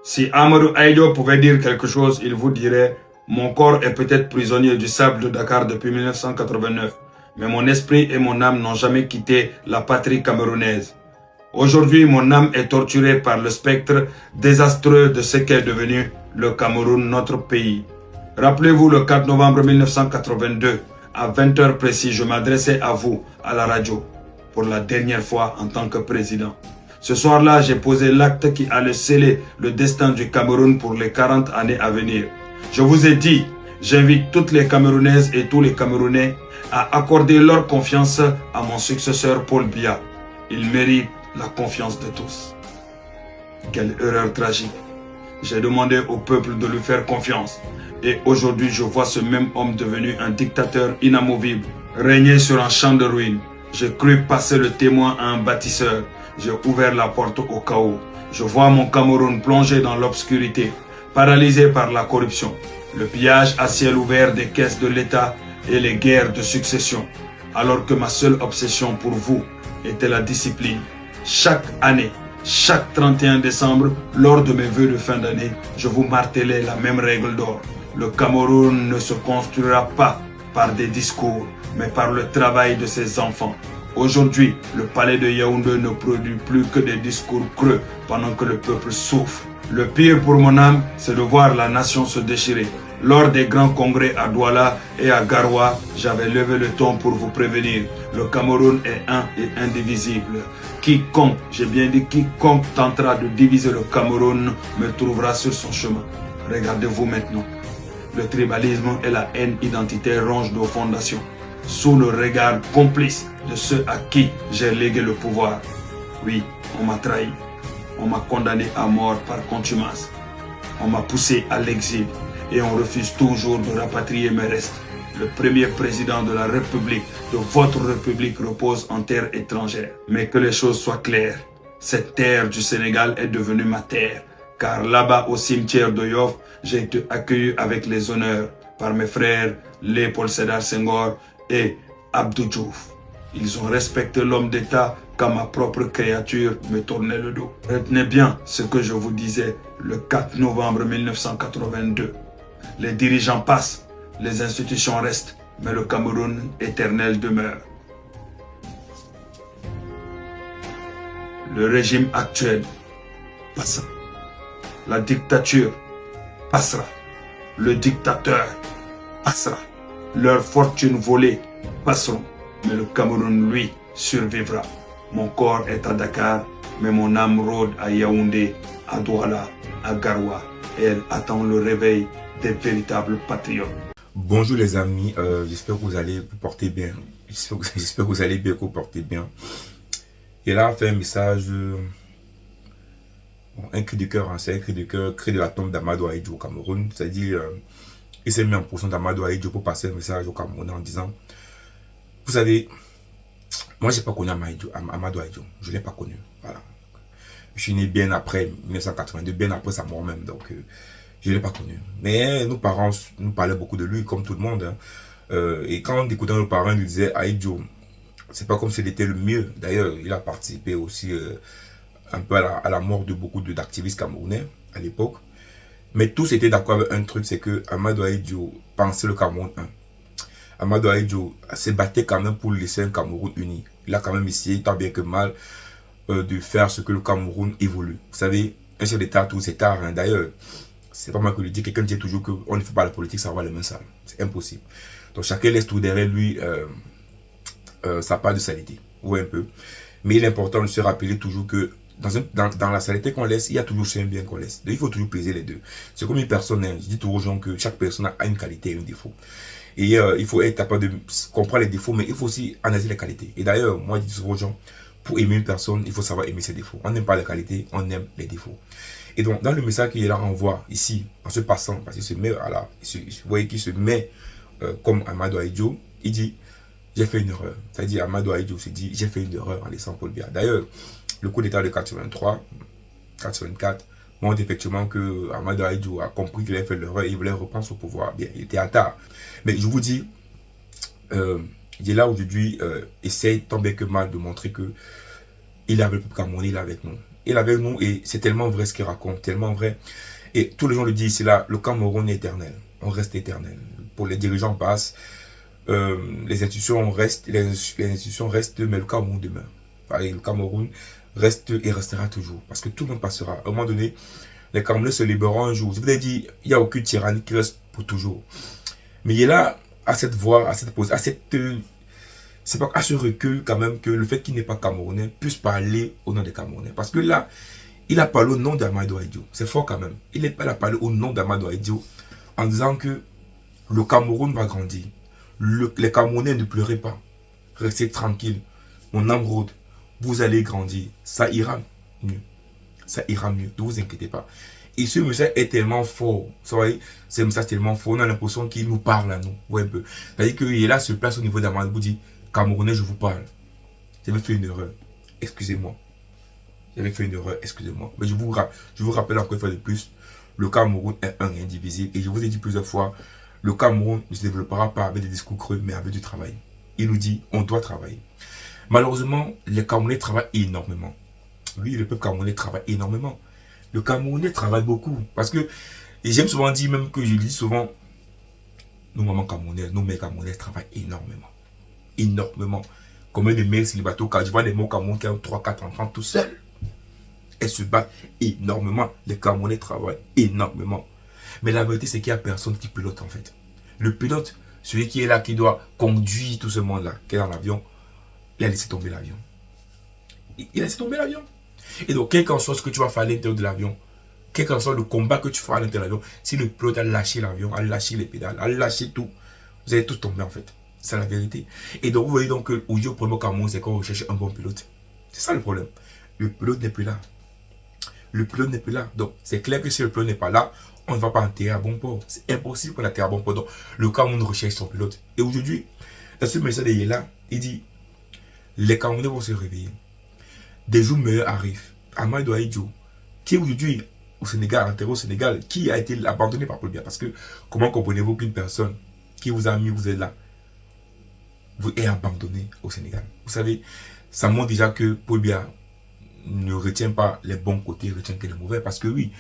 Si Amadou Ahidjo pouvait dire quelque chose, il vous dirait « Mon corps est peut-être prisonnier du sable de Dakar depuis 1989, mais mon esprit et mon âme n'ont jamais quitté la patrie camerounaise. Aujourd'hui, mon âme est torturée par le spectre désastreux de ce qu'est devenu le Cameroun, notre pays. » Rappelez-vous, le 4 novembre 1982, à 20h précis, je m'adressais à vous, à la radio, pour la dernière fois en tant que président. Ce soir-là, j'ai posé l'acte qui allait sceller le destin du Cameroun pour les 40 années à venir. Je vous ai dit, j'invite toutes les Camerounaises et tous les Camerounais à accorder leur confiance à mon successeur Paul Biya. Il mérite la confiance de tous. Quelle erreur tragique. J'ai demandé au peuple de lui faire confiance. Et aujourd'hui, je vois ce même homme devenu un dictateur inamovible, régner sur un champ de ruines. J'ai cru passer le témoin à un bâtisseur. J'ai ouvert la porte au chaos. Je vois mon Cameroun plongé dans l'obscurité, paralysé par la corruption, le pillage à ciel ouvert des caisses de l'État et les guerres de succession, alors que ma seule obsession pour vous était la discipline. Chaque année, chaque 31 décembre, lors de mes vœux de fin d'année, je vous martelais la même règle d'or. Le Cameroun ne se construira pas par des discours, mais par le travail de ses enfants. Aujourd'hui, le palais de Yaoundé ne produit plus que des discours creux pendant que le peuple souffre. Le pire pour mon âme, c'est de voir la nation se déchirer. Lors des grands congrès à Douala et à Garoua, j'avais levé le ton pour vous prévenir. Le Cameroun est un et indivisible. Quiconque, j'ai bien dit quiconque tentera de diviser le Cameroun me trouvera sur son chemin. Regardez-vous maintenant. Le tribalisme et la haine identitaire rongent nos fondations, sous le regard complice de ceux à qui j'ai légué le pouvoir. Oui, on m'a trahi. On m'a condamné à mort par contumace. On m'a poussé à l'exil et on refuse toujours de rapatrier mes restes. Le premier président de la République, de votre République, repose en terre étrangère. Mais que les choses soient claires, cette terre du Sénégal est devenue ma terre. Car là-bas, au cimetière de Yoff, j'ai été accueilli avec les honneurs par mes frères Léopold Sédar Senghor et Abdou Diouf. Ils ont respecté l'homme d'État quand ma propre créature me tournait le dos. Retenez bien ce que je vous disais le 4 novembre 1982. Les dirigeants passent, les institutions restent, mais le Cameroun éternel demeure. Le régime actuel passera. La dictature passera. Le dictateur passera. Leurs fortunes volées passeront. Mais le Cameroun, lui, survivra. Mon corps est à Dakar, mais mon âme rôde à Yaoundé, à Douala, à Garoua. Et elle attend le réveil des véritables patriotes. Bonjour les amis, j'espère que vous allez vous porter bien. J'espère que vous allez bien, que vous portez bien. Et là, on fait un message, un cri de cœur, hein, c'est un cri de cœur, cri de la tombe d'Amadou Ahidjo au Cameroun. C'est-à-dire, il s'est mis en position d'Amadou Ahidjo pour passer un message au Cameroun en disant, vous savez, moi, je n'ai pas connu Amadou Ahidjo. Je ne l'ai pas connu. Voilà. Je suis né bien après 1982, bien après sa mort même. Donc, je ne l'ai pas connu. Mais nos parents nous parlaient beaucoup de lui, comme tout le monde. Hein. Et quand on écoutait nos parents, ils nous disaient Ahidjo, c'est pas comme s'il était le mieux. D'ailleurs, il a participé aussi un peu à la mort de beaucoup d'activistes camerounais à l'époque. Mais tous étaient d'accord avec un truc, c'est que Amadou Ahidjo pensait le Cameroun un. Amadou Ahidjo se battait quand même pour laisser un Cameroun uni. Il a quand même essayé, tant bien que mal, de faire ce que le Cameroun évolue. Vous savez, un chef d'État, tout c'est tard. Hein. D'ailleurs, c'est pas moi qui le dis. Quelqu'un dit toujours qu'on ne fait pas la politique sans avoir les mains sales. C'est impossible. Donc chacun laisse tout derrière lui sa part de saleté. Oui, un peu. Mais il est important de se rappeler toujours que dans la saleté qu'on laisse, il y a toujours un bien qu'on laisse. Donc il faut toujours peser les deux. C'est comme une personne. Hein. Je dis toujours aux gens que chaque personne a une qualité et un défaut. Et il faut être capable de comprendre les défauts, mais il faut aussi analyser les qualités. Et d'ailleurs, moi je dis souvent aux gens, pour aimer une personne, il faut savoir aimer ses défauts. On n'aime pas les qualités, on aime les défauts. Et donc, dans le message qu'il renvoie ici, en se passant, parce qu'il se met vous voyez qu'il se met comme Amadou Ahidjo, il dit, j'ai fait une erreur. C'est-à-dire, Amadou Ahidjo se dit, j'ai fait une erreur en laissant Paul Biya. D'ailleurs, le coup d'état de 83, 84, montre effectivement que Amadou Ahidjo a compris qu'il avait fait l'erreur et il voulait reprendre son pouvoir. Bien, il était à tard. Mais je vous dis, il est là aujourd'hui, essaye tant bien que mal de montrer que il est avec le peuple camerounais, il est avec nous. Il est avec nous et c'est tellement vrai ce qu'il raconte, tellement vrai. Et tous les gens le disent ici là, le Cameroun est éternel. On reste éternel. Pour les dirigeants passent, les institutions restent, les institutions restent, mais le Cameroun demeure. Allez, le Cameroun reste et restera toujours. Parce que tout le monde passera. À un moment donné, les Camerounais se libéreront un jour. Je vous ai dit, il n'y a aucune tyrannie qui reste pour toujours. Mais il est là, à cette voie, à cette pose, à cette... c'est pas à ce recul quand même que le fait qu'il n'est pas Camerounais puisse parler au nom des Camerounais. Parce que là, il a parlé au nom d'Amadou Ahidjo. C'est fort quand même. Il a parlé au nom d'Amadou Ahidjo en disant que le Cameroun va grandir. Les Camerounais ne pleurez pas. Restez tranquilles. Mon âme rôde. Vous allez grandir. Ça ira mieux. Ça ira mieux. Ne vous inquiétez pas. Et ce message est tellement fort. Vous voyez, c'est un message tellement fort. On a l'impression qu'il nous parle à nous. Ouais, un peu. C'est-à-dire qu'il est là, se place au niveau d'Amadou. Dit, Camerounais, je vous parle. J'avais fait une erreur. Excusez-moi. J'avais fait une erreur. Excusez-moi. Mais je vous rappelle encore une fois de plus. Le Cameroun est un et indivisible. Et je vous ai dit plusieurs fois, le Cameroun ne se développera pas avec des discours creux, mais avec du travail. Il nous dit, on doit travailler. Malheureusement, les Camerounais travaillent énormément. Oui, le peuple camerounais travaille énormément. Le Camerounais travaille beaucoup. Parce que, et j'aime souvent dire, même que je dis souvent, nos mamans camerounaises, nos mères camerounaises travaillent énormément. Énormément. Combien de mères célibataires, quand je vois des mots Cameroun qui ont 3-4 enfants tout seuls, elles se battent énormément. Les Camerounais travaillent énormément. Mais la vérité, c'est qu'il n'y a personne qui pilote en fait. Le pilote, celui qui est là, qui doit conduire tout ce monde-là, qui est dans l'avion, il a laissé tomber l'avion. Il a laissé tomber l'avion. Et donc, quel qu'en soit ce que tu vas faire à l'intérieur de l'avion, quel qu'en soit le combat que tu feras à l'intérieur de l'avion, si le pilote a lâché l'avion, a lâché les pédales, a lâché tout, vous allez tout tomber en fait. C'est la vérité. Et donc, vous voyez donc que aujourd'hui, au premier Cameroun, c'est qu'on recherche un bon pilote. C'est ça le problème. Le pilote n'est plus là. Le pilote n'est plus là. Donc, c'est clair que si le pilote n'est pas là, on ne va pas enterrer à bon port. C'est impossible qu'on atterre à bon port. Donc, le Cameroun recherche son pilote. Et aujourd'hui, dans ce message de là, il dit, les Camerounais vont se réveiller. Des jours meilleurs arrivent. Amadou Ahidjo, qui est aujourd'hui au Sénégal, enterré au Sénégal, qui a été abandonné par Paul Biya. Parce que, comment comprenez-vous qu'une personne qui vous a mis, vous êtes là, vous est abandonné au Sénégal? Vous savez, ça montre déjà que Paul Biya ne retient pas les bons côtés, il retient que les mauvais. Parce que oui,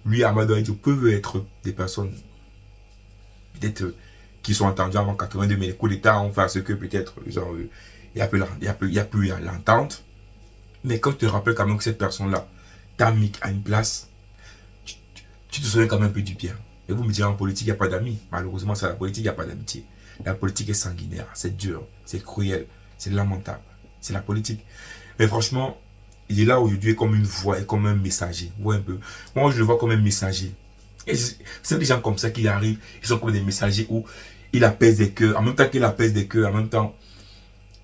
lui, Amadou Ahidjo, peuvent être des personnes peut-être qui sont entendues avant 82, mais les coups d'État ont fait ce que peut-être, genre, il n'y a plus l'entente. Mais quand tu te rappelles quand même que cette personne-là t'a mis à une place, tu te souviens quand même un peu du bien. Et vous me direz, en politique, il n'y a pas d'amis. Malheureusement, c'est la politique, il n'y a pas d'amitié. La politique est sanguinaire, c'est dur, c'est cruel, c'est lamentable. C'est la politique. Mais franchement, il est là aujourd'hui comme une voix et comme un messager. Vous voyez un peu. Moi, je le vois comme un messager. Et c'est des gens comme ça qui arrivent, ils sont comme des messagers où il apaise des cœurs. En même temps qu'il apaise des cœurs, en même temps,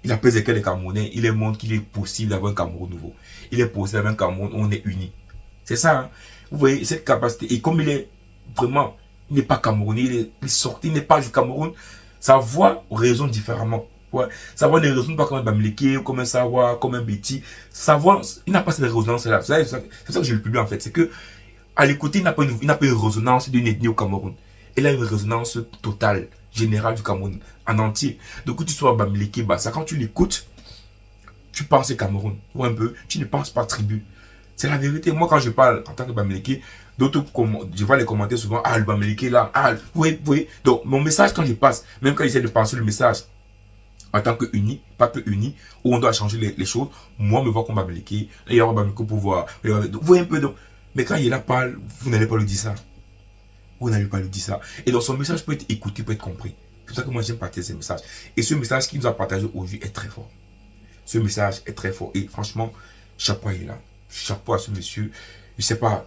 il apaise les cœurs des Camerounais. Il leur montre qu'il est possible d'avoir un Cameroun nouveau. Il est possible d'avoir un Cameroun où on est unis. C'est ça. Hein? Vous voyez, cette capacité. Et comme il est vraiment, il n'est pas Camerounais, il est sorti, il n'est pas du Cameroun. Sa voix résonne différemment. Ouais. Sa voix ne résonne pas comme un Bamileke, ou comme un Sawa, comme un Betty. Sa voix, il n'a pas cette résonance-là. C'est ça que j'ai le plus bien en fait. C'est que, à l'écouter, il n'a pas une résonance d'une ethnie au Cameroun. Il a une résonance totale, générale du Cameroun, en entier. Donc, que tu sois Bamileke, Bassa, quand tu l'écoutes, tu penses Cameroun, ou un peu, tu ne penses pas tribu. C'est la vérité. Moi, quand je parle en tant que Bamileke, d'autres, je vois les commentaires souvent, ah, le Bamileke là, ah, oui. Donc, mon message, quand je passe, même quand j'essaie de penser le message, en tant que uni, pas que uni, où on doit changer les choses, moi, me voir comme Bamileke, et il y aura Bamileke pour pouvoir, vous voyez un peu, donc, mais quand il est là, parle, vous n'allez pas lui dire ça. Vous n'allez pas lui dire ça. Et donc, son message peut être écouté, peut être compris. C'est pour ça que moi, j'aime partager ces messages. Et ce message qu'il nous a partagé aujourd'hui est très fort. Ce message est très fort. Et franchement, chapeau est là. Chapeau à ce monsieur. Je ne sais pas,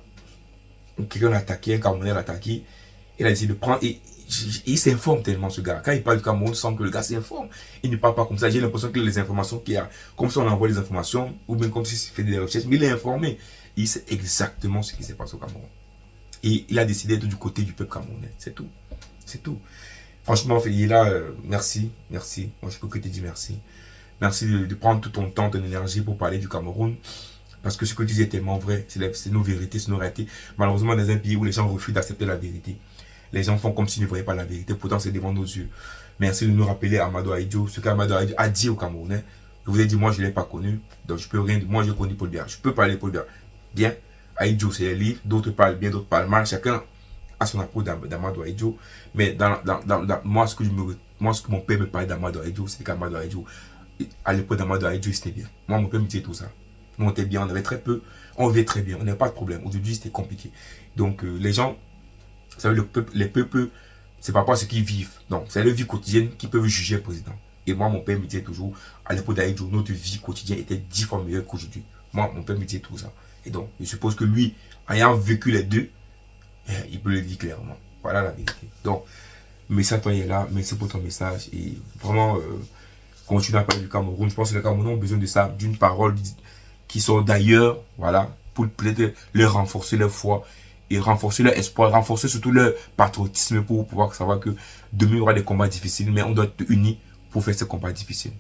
quelqu'un l'a attaqué, un Camerounais l'a attaqué. Il a décidé de prendre. Et il s'informe tellement, ce gars. Quand il parle du Cameroun, on sent que le gars s'informe. Il ne parle pas comme ça. J'ai l'impression que les informations qu'il y a, comme si on envoie les informations, ou bien comme s'il fait des recherches, mais il est informé. Il sait exactement ce qui s'est passé au Cameroun. Et il a décidé d'être du côté du peuple camerounais. C'est tout. C'est tout. Franchement, il est là. Merci. Merci. Moi, je peux que te dire merci. Merci de prendre tout ton temps, ton énergie pour parler du Cameroun. Parce que ce que tu dis est tellement vrai. C'est nos vérités, c'est nos réalités. Malheureusement, dans un pays où les gens refusent d'accepter la vérité. Les gens font comme s'ils ne voyaient pas la vérité. Pourtant, c'est devant nos yeux. Merci de nous rappeler Amadou Ahidjo. Ce qu'Amadou Ahidjo a dit aux Camerounais. Je vous ai dit, moi, je ne l'ai pas connu. Donc, je peux rien dire. Moi, je connais Paul Biya. Je peux parler de Paul Biya. bien. Ahidjo, c'est les livres. D'autres parlent bien, d'autres parlent mal. Chacun a son approche d'Amadou Ahidjo. Mais moi, ce que mon père me parlait d'Amadou Ahidjo, c'est qu'Amadou Ahidjo, à l'époque d'Amadou Ahidjo, c'était bien. Moi, mon père me disait tout ça. Nous, on était bien, on avait très peu, on vivait très bien, on n'avait pas de problème. Aujourd'hui, c'était compliqué. Donc, les gens, vous savez, les peuples, c'est par rapport à ce qu'ils vivent. Donc, c'est leur vie quotidienne qui peuvent juger un président. Et moi, mon père me disait toujours, à l'époque d'Ahidjo, notre vie quotidienne était 10 fois meilleure qu'aujourd'hui. Moi, mon père me disait tout ça. Et donc, je suppose que lui, ayant vécu les deux, il peut le dire clairement. Voilà la vérité. Donc, message toi est là, merci pour ton message. Et vraiment, continue à parler du Cameroun. Je pense que les Camerounais ont besoin de ça, d'une parole qui sort d'ailleurs, voilà, pour peut-être leur renforcer leur foi et renforcer leur espoir, renforcer surtout leur patriotisme pour pouvoir savoir que demain il y aura des combats difficiles, mais on doit être unis pour faire ces combats difficiles.